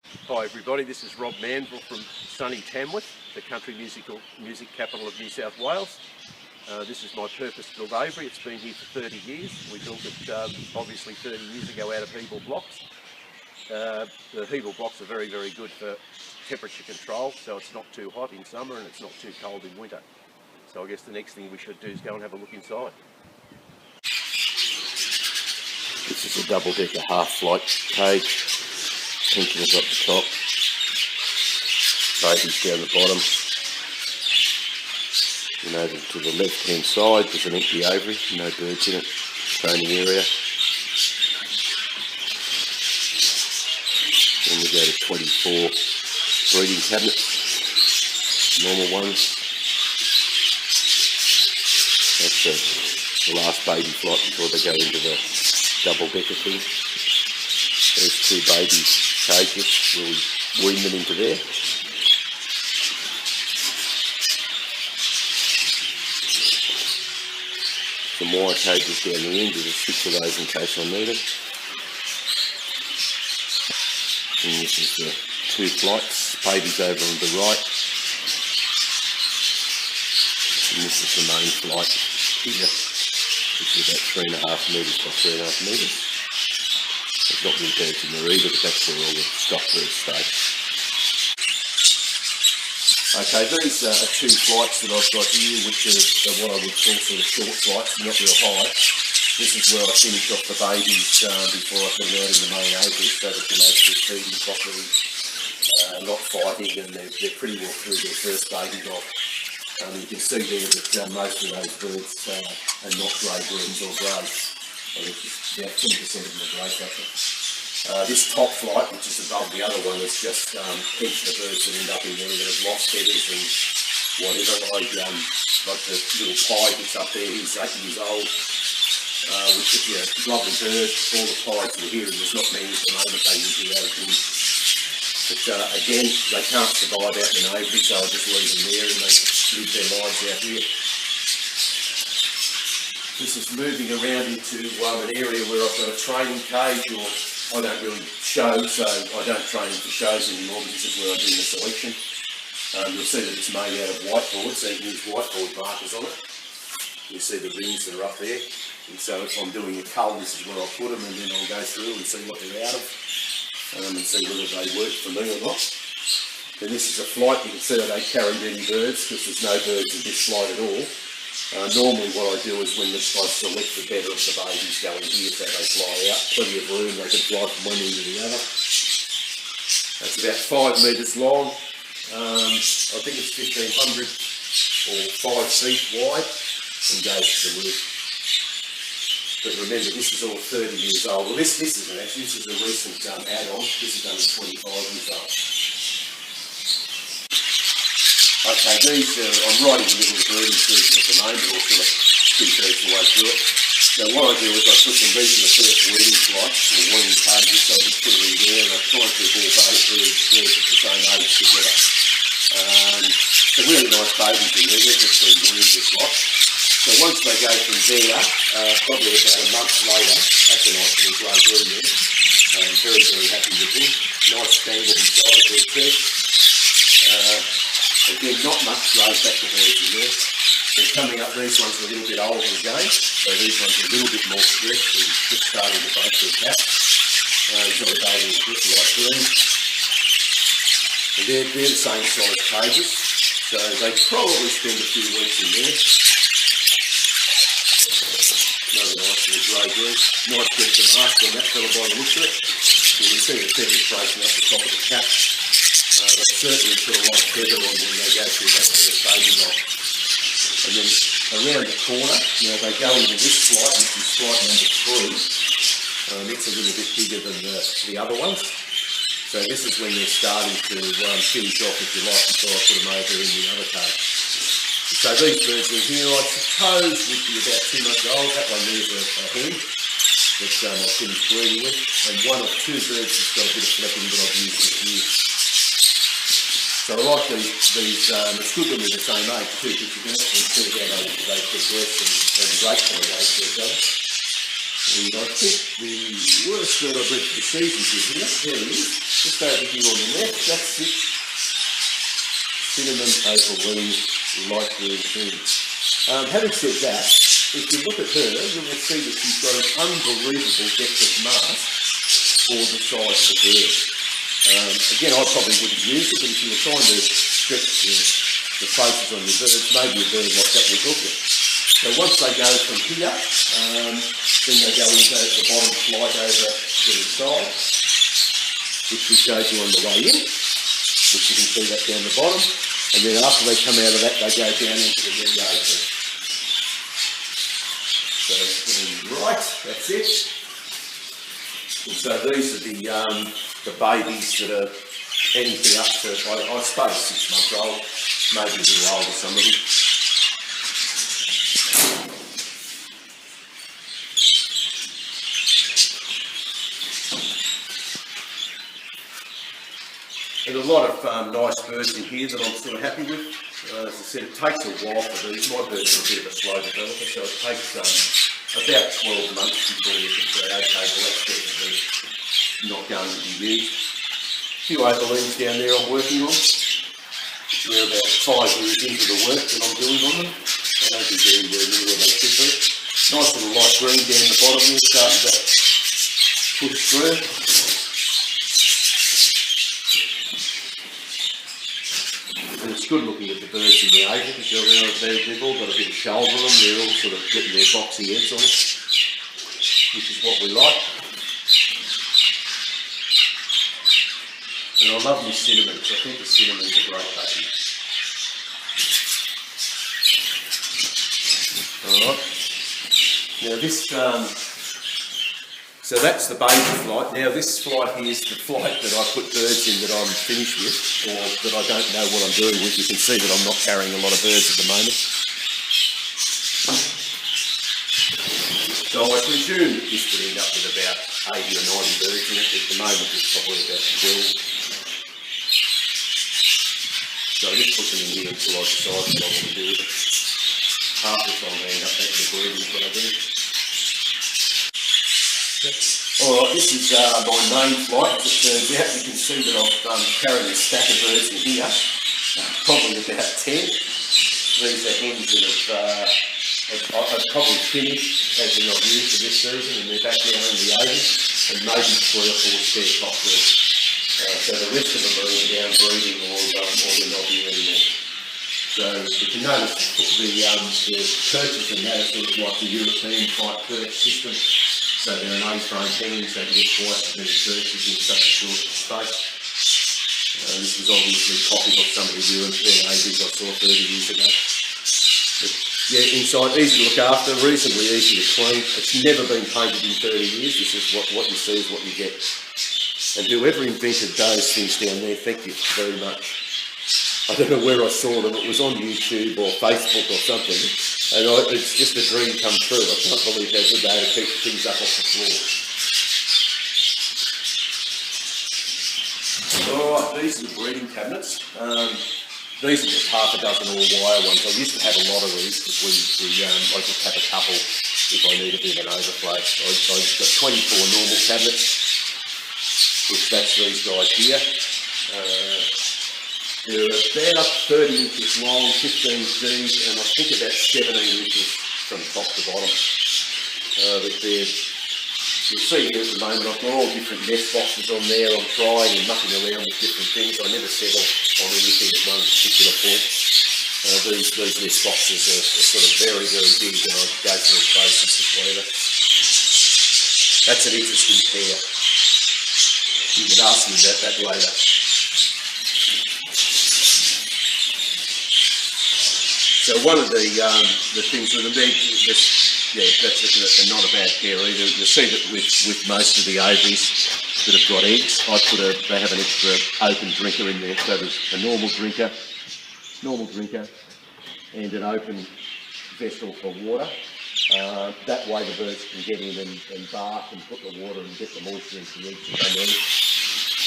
Hi everybody, this is Rob Manvell from sunny Tamworth, the country music capital of New South Wales. This is my purpose-built aviary. It's been here for 30 years. We built it obviously 30 years ago out of Hebel blocks. The Hebel blocks are very, very good for temperature control, so it's not too hot in summer and it's not too cold in winter. So I guess the next thing we should do is go and have a look inside. This is a double-decker half-flight cage. Pensioners up the top, babies down the bottom. And over to the left-hand side, there's an empty aviary, no birds in it, training area. Then we go to 24 breeding cabinets, normal ones. That's the last baby flight before they go into the double-decker thing. There's two baby cages, we'll wean them into there. Some wire cages down the end, there's 6 of those in case I need them. And this is the 2 flights, babies over on the right. And this is the main flight here, which is about 3.5 metres by 3.5 metres. There's not really birds in there either, but that's where all the stock birds stay. Okay, these are 2 flights that I've got here, which are what I would call sort of short flights, not real high. This is where I finish off the babies before I put them out in the main aviary, so that they're able to feed them properly, not fighting, and they're pretty well through their first baby life. You can see there that most of those birds are not grey greens or greys. I think it's about 10% of them are grey captain. This top flight, which is above the other one, is just pensioner birds that end up in there that have lost feathers and whatever. Like the little pie that's up there, he's 8 years old, which is a lovely bird. All the pies that are here, and there's not many at the moment, they would be out of them. But again, they can't survive out in an aviary, so I'll just leave them there and they live their lives out here. This is moving around into an area where I've got a training cage, or I don't really show, so I don't train for shows anymore, but this is where I do the selection. You'll see that it's made out of whiteboard, so you can use whiteboard markers on it. You see the rings that are up there, and so if I'm doing a cull, this is where I'll put them, and then I'll go through and see what they're out of, and see whether they work for me or not. Then this is a flight. You can see I don't carry many birds, because there's no birds in this flight at all. Normally what I do is when I select the better of the babies going here, so they fly out, plenty of room, they can fly from one end to the other. That's about 5 metres long. I think it's 1,500 or 5 feet wide, and goes to the roof. But remember, this is all 30 years old. Well, this isn't actually, this is a recent add-on. This is only 25 years old. Okay, these I'm right in the middle of the breeding season at the moment, or sort of 2/3 the way through it. So what I do is I put them, these are the first weaning flights, or weaning cages, so I just put them in there, and I try and keep all birds at the same age together. Some really nice babies in there, they're just been weaned this lot. So once they go from there, probably about a month later, that's a nice little grey green there. I'm very, very happy with him. Nice spangled inside of their chest. Again, not much grey factor birds in there. They're coming up, these ones are a little bit older again, so these ones are a little bit more stressed and just starting to bake their cap. He's got a baby with a bit light green. And they're the same size cages, so they probably spend a few weeks in there. Another nice little grey green. Nice bit of mask on that fella by the looks of it. You can see the feathers breaking up the top of the cap. They certainly put a lot of feather on when they go through that first baby life. And then around the corner, they go into this flight, which is flight number 3. It's a little bit bigger than the other ones. So this is when they're starting to finish off, if you like, before I put them over in the other cage. So these birds in here, I suppose, would be about 2 months old. That one there's a hen that I finished breeding with. And 1 or 2 birds that's got a bit of flapping that I've used this year. So I like these it's good when they're the same age too, because you can actually see how they progress and rate how they go to each other. And I think the worst bird I bred for the season is here. There he is, just over here on the left. That's it. Cinnamon opal wing, light green fin. Having said that, if you look at her, you will see that she's got an unbelievable depth of mask for the size of the bird. Again, I probably wouldn't use it, but if you were trying to stretch the faces on your birds, maybe a bird like that would hook you. So once they go from here, then they go into the bottom flight over to the side, which we showed you on the way in, which you can see that down the bottom. And then after they come out of that, they go down into the window. So right, that's it. And so these are the babies that are anything up to, I suppose, 6 months old, maybe a little older, some of them. And a lot of nice birds in here that I'm sort of happy with. As I said, it takes a while for these. My birds are a bit of a slow developer, so it takes about 12 months before you can say, okay, well that's definitely not going to be used. A few overleaves down there I'm working on. We're about 5 years into the work that I'm doing on them. They don't be doing very near where they should be. Nice little light green down the bottom here, starting to push through. And it's good looking at the birds in the Asia because they've all got a bit of shoulder on them, they're all sort of getting their boxy heads on it, which is what we like. And I love my cinnamon, because I think the cinnamon's a great baby. Alright, now this, so that's the baby flight. Now this flight here is the flight that I put birds in that I'm finished with, or that I don't know what I'm doing with. You can see that I'm not carrying a lot of birds at the moment. So I presume that this would end up with about 80 or 90 birds in it. At the moment it's probably about 12. So I just put them in here until I decide what I want to do with it. Half the time I end up making the breeding what I do. Alright, this is my main flight. As it turns out, you can see that I'm carrying a stack of birds in here, probably about 10. These are hens that I've probably finished, as they're not used for this season, and they're back down in the oven, and maybe 3 or 4 spare cock birds. So the rest of them are either down breeding or they're not here anymore. So you can notice the perches in that are sort of like the European type perch system. So they're an A-frame hen, so you get twice as many perches in such a short space. This was obviously copied off some of the European aviaries I saw 30 years ago. But yeah, inside easy to look after, reasonably easy to clean. It's never been painted in 30 years. This is what you see is what you get. And whoever invented those things down there, thank you very much. I don't know where I saw them. It was on YouTube or Facebook or something. And it's just a dream come true. I can't believe how good they are to keep things up off the floor. Alright, these are the breeding cabinets. These are just half a dozen all-wire ones. I used to have a lot of these because I just have a couple if I need a bit of an overflow. I've got 24 normal cabinets, which that's these guys here. They're about 30 inches long, 15 deep, and I think about 17 inches from top to bottom. You'll see here at the moment I've got all different nest boxes on there. I'm trying and mucking around with different things. I never settle on anything at one particular point. These nest boxes are sort of very, very big, and I go through spaces and whatever. That's an interesting pair. You could ask me about that later. So one of the things with them, that's not a bad pair either. You'll see that with most of the aviaries that have got eggs, they have an extra open drinker in there. So there's a normal drinker, and an open vessel for water. That way the birds can get in and bath and put the water and get the moisture into the eggs that they need.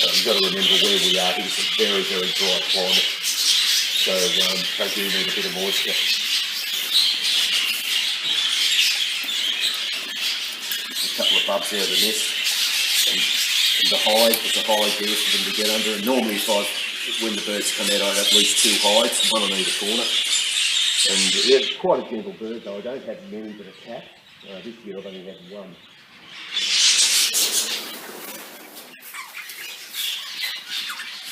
You've got to remember where we are. It's a very, very dry climate. So they do need a bit of moisture. out of the nest, and the hide, there's a hide there for them to get under. And normally when the birds come out, I have at least 2 hides, one on either corner. And they're quite a gentle bird though. I don't have many but a cat. This year I've only had one.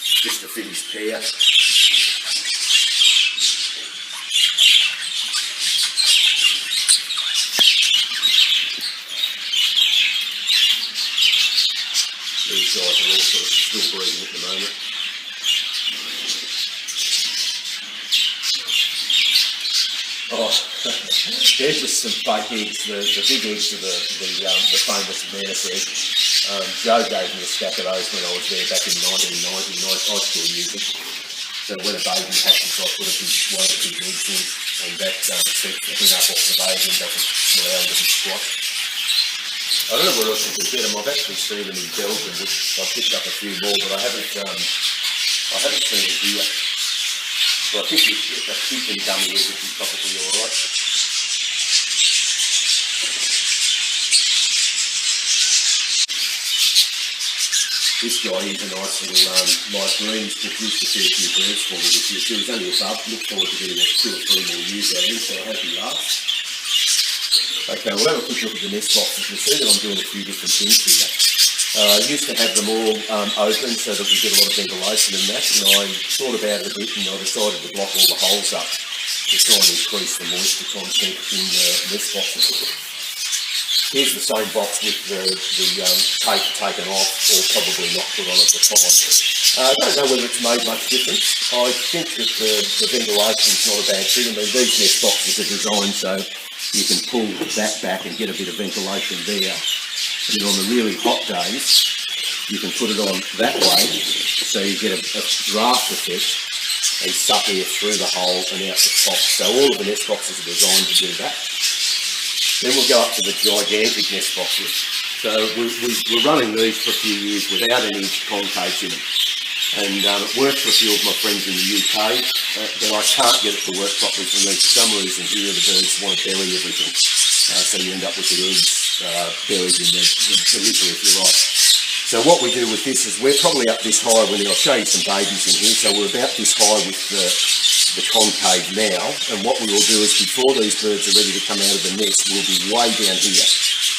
Just a finished pair. These guys are all sort of still breeding at the moment. Oh, there's just some fake eggs. The big eggs are the famous menace egg. Joe gave me a stack of those when I was there back in 1990. I still use them. So when a baby hatches, I put one of the big eggs in, and that sets the hen up off the baby and doesn't allow them to be squashed. I don't know where else you can get them. I've actually seen them in Belgium, which I picked up a few more, but I haven't seen them here. So I think a chicken dummy egg would be probably alright. This guy is a nice little light green. He's produced a fair few birds for me this year. So he's only above. Look forward to getting 2 or 3 more years out of him, so I hope he lasts. Okay, we'll have a quick look at the nest boxes. You'll see that I'm doing a few different things here. I used to have them all open so that we get a lot of ventilation in that, and I thought about it a bit and I decided to block all the holes up to try and increase the moisture content in the nest boxes. Here's the same box with the tape taken off, or probably not put on at the time. I don't know whether it's made much difference. I think that the ventilation is not a bad thing. I mean, these nest boxes are designed so you can pull that back and get a bit of ventilation there. And then on the really hot days, you can put it on that way, so you get a draft effect and suck air through the hole and out the top. So all of the nest boxes are designed to do that. Then we'll go up to the gigantic nest boxes. So we're running these for a few years without any concaves in them. And it works for a few of my friends in the UK, but I can't get it to work properly for me. For some reason here the birds want to bury everything. So you end up with the eggs buried in the litter, if you like. So what we do with this is we're probably up this high. I'll show you some babies in here. So we're about this high with the concave now. And what we will do is before these birds are ready to come out of the nest, we'll be way down here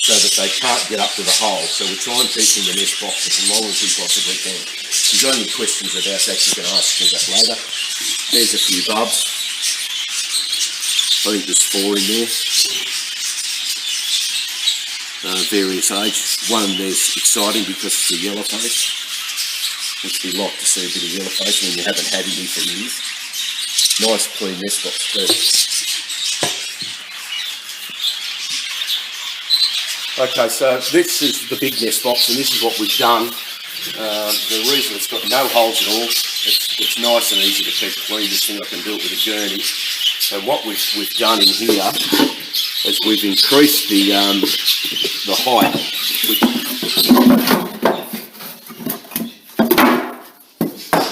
so that they can't get up to the hole. So we try and keep in the nest box as long as we possibly can. If you've got any questions about that, you can ask me that later. There's a few bubs. I think there's 4 in there. Various age. One of them there's exciting because it's a yellow face, which we like to see a bit of yellow face when you haven't had any for years. Nice clean nest box too. Okay, so this is the big nest box, and this is what we've done. The reason it's got no holes at all, it's nice and easy to keep clean. This thing I can do it with a gurney. So what we've done in here is we've increased the height,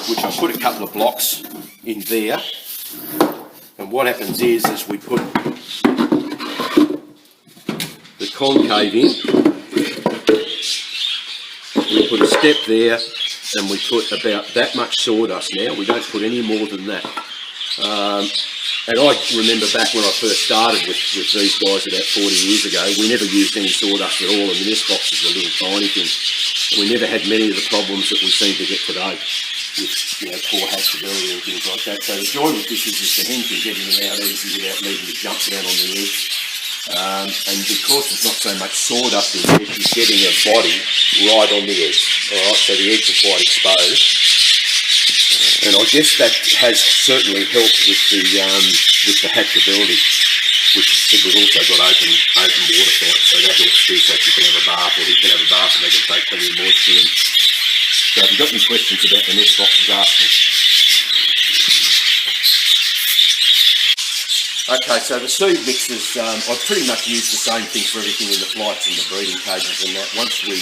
which I put a couple of blocks in there. And what happens is we put the concave in. We put a step there, and we put about that much sawdust now. We don't put any more than that. And I remember back when I first started with these guys about 40 years ago, we never used any sawdust at all, and the nest boxes were little tiny things. We never had many of the problems that we seem to get today with poor hatchability and things like that. So the joy with this is the hen can get in and out easy without needing to jump down on the eggs. And because there's not so much sawdust in there, she's getting her body right on the eggs. Alright, so the eggs are quite exposed. And I guess that has certainly helped with the hatchability, which we've also got open water founts, so that helps too, so she can have a bath, or he can have a bath, and they can take plenty of moisture in. So if you've got any questions about the nest boxes, ask me. Okay, so the seed mixes, I've pretty much used the same thing for everything in the flights and the breeding cages and that. Once we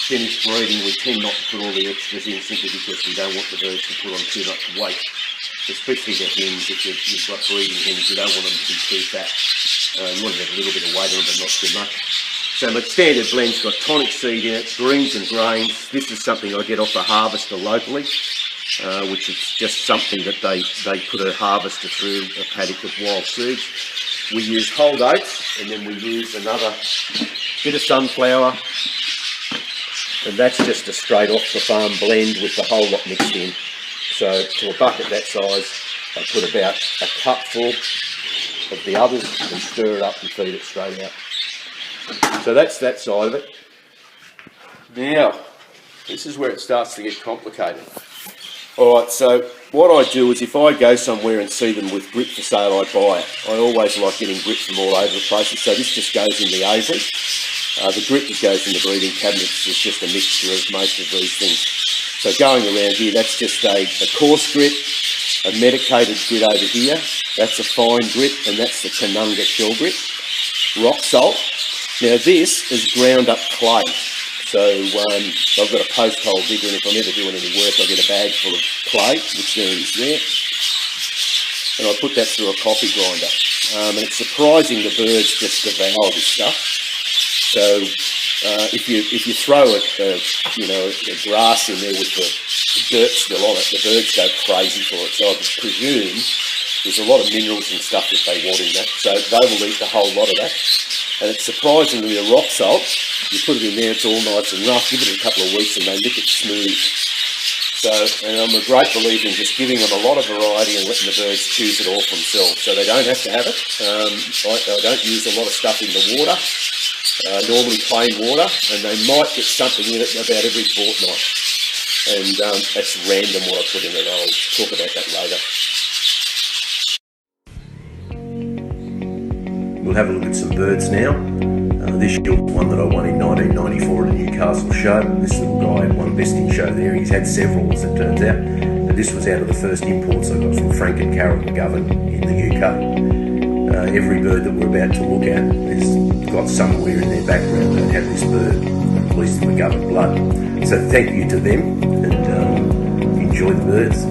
finish breeding, we tend not to put all the extras in simply because we don't want the birds to put on too much weight, especially the hens. If you've got breeding hens, you don't want them to be too fat. You want to have a little bit of weight on them, but not too much. So my standard blend's got tonic seed in it, greens and grains. This is something I get off a harvester locally, which is just something that they put a harvester through a paddock of wild seeds. We use whole oats, and then we use another bit of sunflower, and that's just a straight off the farm blend with the whole lot mixed in. So to a bucket that size, I put about a cupful of the others and stir it up and feed it straight out. So that's that side of it. Now, this is where it starts to get complicated. Alright, so what I do is if I go somewhere and see them with grit for sale, I buy it. I always like getting grit from all over the place, so this just goes in the aviary. The grit that goes in the breeding cabinets is just a mixture of most of these things. So going around here, that's just a coarse grit, a medicated grit over here, that's a fine grit, and that's the Canunga shell grit. Rock salt. Now this is ground up clay. So I've got a post hole digger, and if I'm ever doing any work, I get a bag full of clay, which there is there, and I put that through a coffee grinder. And it's surprising the birds just devour this stuff. So if you throw a grass in there with the dirt still on it, the birds go crazy for it. So I presume there's a lot of minerals and stuff that they want in that. So they will eat the whole lot of that. And it's surprisingly a rock salt. You put it in there, it's all nice and rough. Give it a couple of weeks and they lick it smooth. So, and I'm a great believer in just giving them a lot of variety and letting the birds choose it all for themselves. So they don't have to have it. I don't use a lot of stuff in the water. Normally plain water, and they might get something in it about every fortnight. And that's random what I put in it. I'll talk about that later. We'll have a look at some birds now. This is one that I won in 1994 at a Newcastle show. This little guy won Best in Show there. He's had several, as it turns out. But this was out of the first imports I got from Frank and Carol McGovern in the UK. Every bird that we're about to look at has got somewhere in their background that have this bird, at least the McGovern blood. So thank you to them, and enjoy the birds.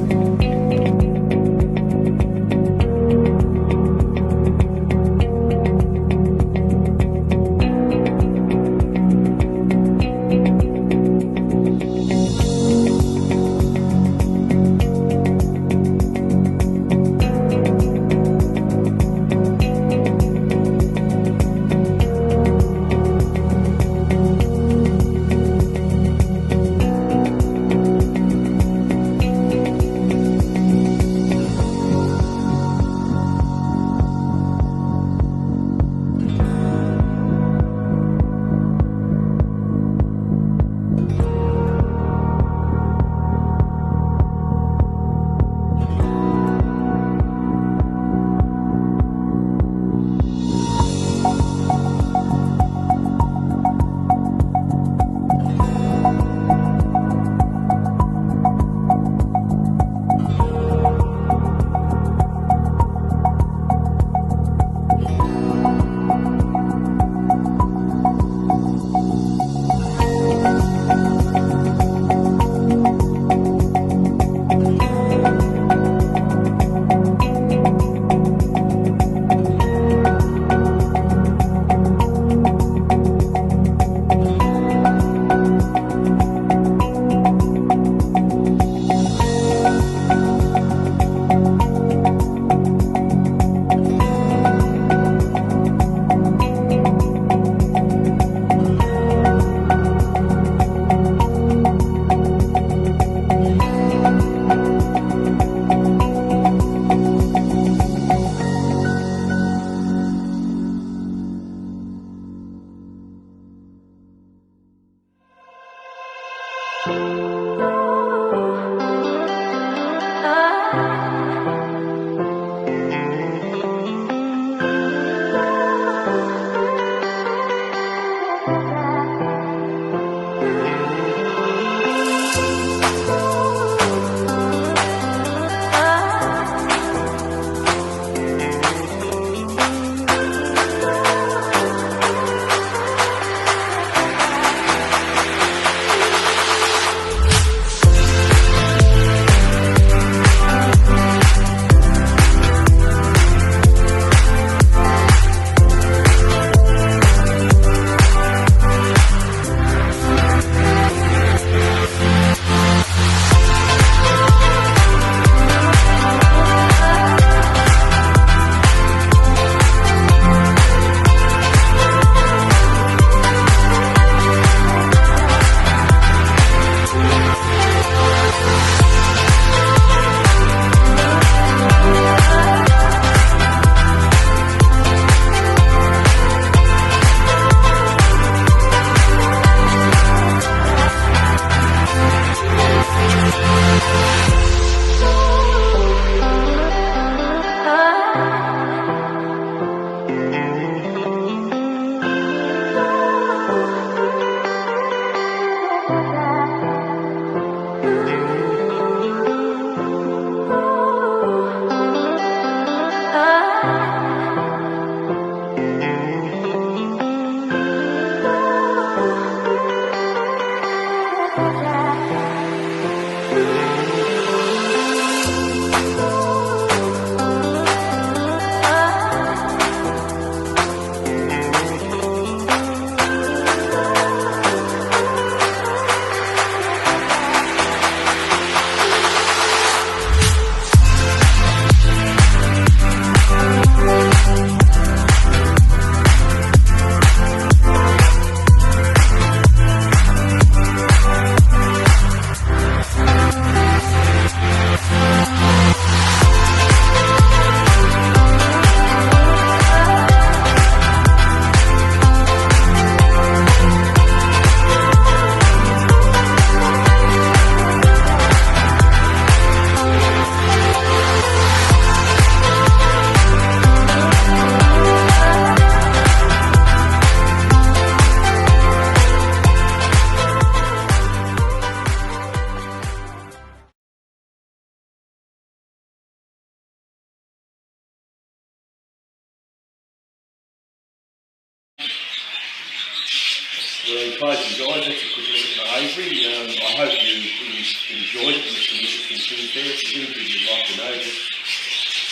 Well, in closing, guys, that's a quick look at my aviary. I hope you enjoyed it. There's some interesting things there. If there's anything you'd like to know, just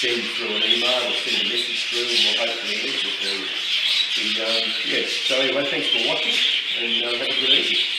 send through an email or send a message through and we'll hopefully answer it. So anyway, thanks for watching and have a good evening.